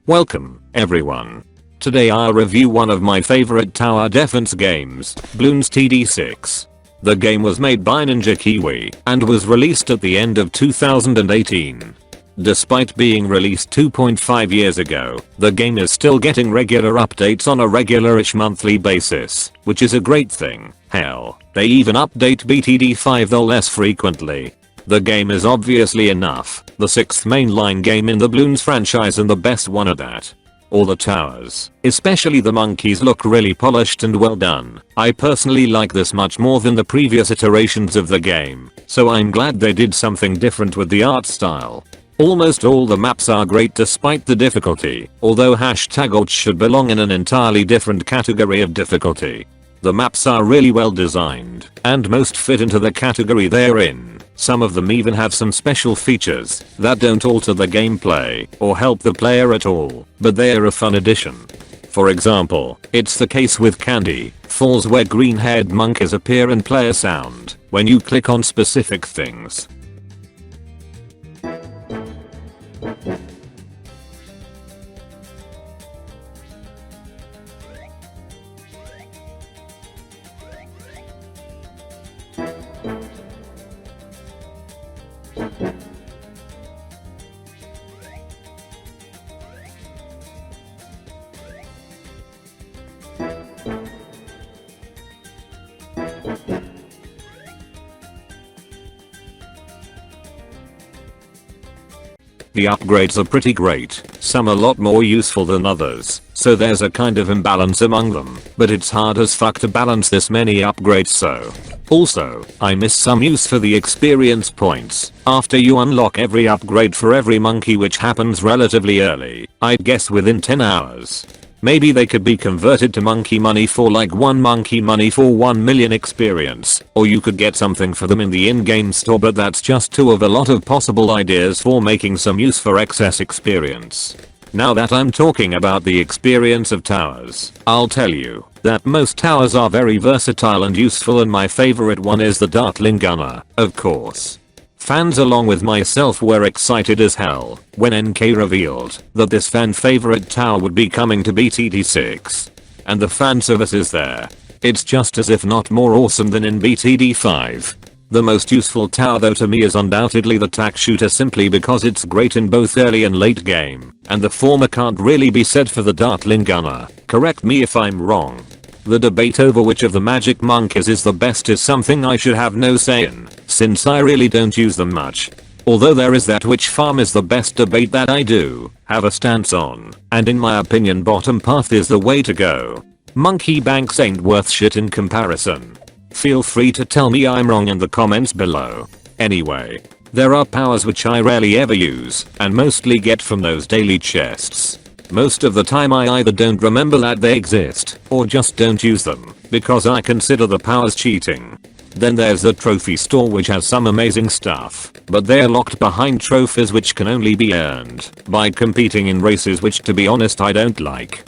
Welcome, everyone. Today I'll review one of my favorite tower defense games, Bloons TD6. The game was made by Ninja Kiwi and was released at the end of 2018. Despite being released 2.5 years ago, the game is still getting regular updates on a regular-ish monthly basis, which is a great thing. Hell, they even update BTD5 though less frequently. The game is obviously enough, the 6th mainline game in the Bloons franchise and the best one at that. All the towers, especially the monkeys, look really polished and well done. I personally like this much more than the previous iterations of the game, so I'm glad they did something different with the art style. Almost all the maps are great despite the difficulty, although #alt should belong in an entirely different category of difficulty. The maps are really well designed, and most fit into the category they're in. Some of them even have some special features that don't alter the gameplay or help the player at all, but they're a fun addition. For example, it's the case with Candy Falls, where green-haired monkeys appear and play a sound when you click on specific things. The upgrades are pretty great, some a lot more useful than others, so there's a kind of imbalance among them, but it's hard as fuck to balance this many upgrades. So also, I miss some use for the experience points after you unlock every upgrade for every monkey, which happens relatively early, I'd guess within 10 hours. Maybe they could be converted to monkey money for like 1 monkey money for 1 million experience, or you could get something for them in the in-game store, but that's just 2 of a lot of possible ideas for making some use for excess experience. Now that I'm talking about the experience of towers, I'll tell you that most towers are very versatile and useful, and my favorite one is the Dartling Gunner, of course. Fans along with myself were excited as hell when NK revealed that this fan favorite tower would be coming to BTD6. And the fan service is there. It's just as if not more awesome than in BTD5. The most useful tower though to me is undoubtedly the tack shooter, simply because it's great in both early and late game, and the former can't really be said for the Dartling Gunner. Correct me if I'm wrong. The debate over which of the magic monkeys is the best is something I should have no say in, since I really don't use them much. Although there is that which farm is the best debate that I do have a stance on, and in my opinion bottom path is the way to go. Monkey banks ain't worth shit in comparison. Feel free to tell me I'm wrong in the comments below. Anyway, there are powers which I rarely ever use and mostly get from those daily chests. Most of the time I either don't remember that they exist or just don't use them because I consider the powers cheating. Then there's the trophy store, which has some amazing stuff, but they're locked behind trophies which can only be earned by competing in races, which to be honest I don't like.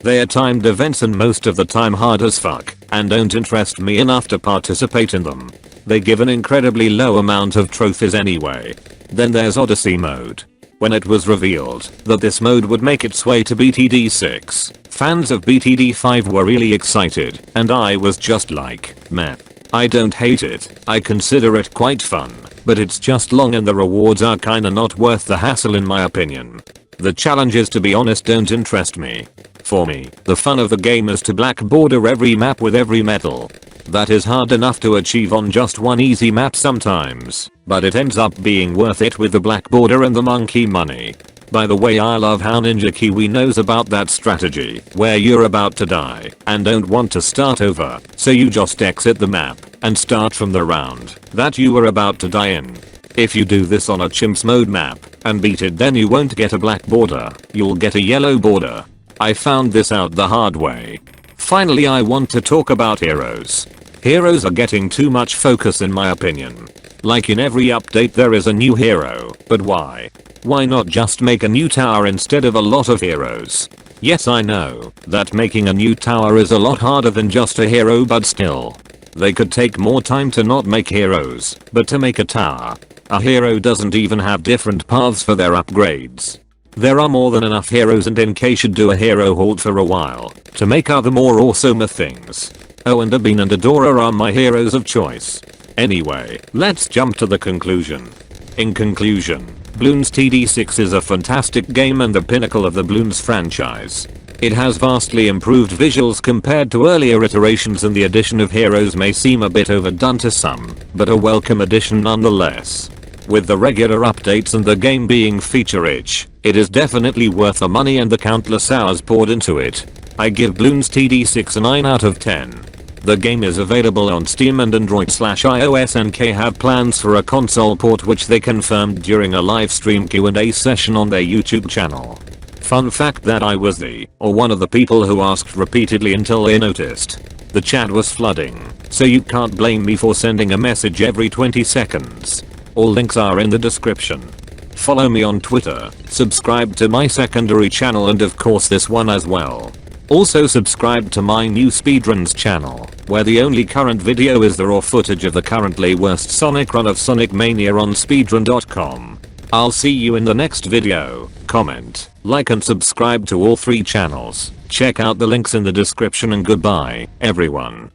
They are timed events and most of the time hard as fuck and don't interest me enough to participate in them. They give an incredibly low amount of trophies anyway. Then there's Odyssey mode. When it was revealed that this mode would make its way to BTD6, fans of BTD5 were really excited, and I was just like, meh. I don't hate it, I consider it quite fun, but it's just long and the rewards are kinda not worth the hassle in my opinion. The challenges, to be honest, don't interest me. For me, the fun of the game is to black border every map with every medal. That is hard enough to achieve on just one easy map sometimes, but it ends up being worth it with the black border and the monkey money. By the way, I love how Ninja Kiwi knows about that strategy where you're about to die and don't want to start over, so you just exit the map and start from the round that you were about to die in. If you do this on a chimps mode map and beat it, then you won't get a black border, you'll get a yellow border. I found this out the hard way. Finally, I want to talk about heroes. Heroes are getting too much focus in my opinion. Like in every update there is a new hero, but why? Why not just make a new tower instead of a lot of heroes? Yes, I know that making a new tower is a lot harder than just a hero, but still. They could take more time to not make heroes, but to make a tower. A hero doesn't even have different paths for their upgrades. There are more than enough heroes, and NK should do a hero halt for a while to make other more awesome things. Oh, and Abin and Adora are my heroes of choice. Anyway, let's jump to the conclusion. In conclusion, Bloons TD6 is a fantastic game and the pinnacle of the Bloons franchise. It has vastly improved visuals compared to earlier iterations, and the addition of heroes may seem a bit overdone to some, but a welcome addition nonetheless. With the regular updates and the game being feature-rich, it is definitely worth the money and the countless hours poured into it. I give Bloons TD6 a 9 out of 10. The game is available on Steam and Android/iOS, and NK have plans for a console port, which they confirmed during a live stream Q&A session on their YouTube channel. Fun fact that I was one of the people who asked repeatedly until they noticed. The chat was flooding, so you can't blame me for sending a message every 20 seconds. All links are in the description. Follow me on Twitter, subscribe to my secondary channel, and of course this one as well. Also subscribe to my new speedruns channel, where the only current video is the raw footage of the currently worst Sonic run of Sonic Mania on speedrun.com. I'll see you in the next video. Comment, like and subscribe to all 3 channels. Check out the links in the description, and goodbye, everyone.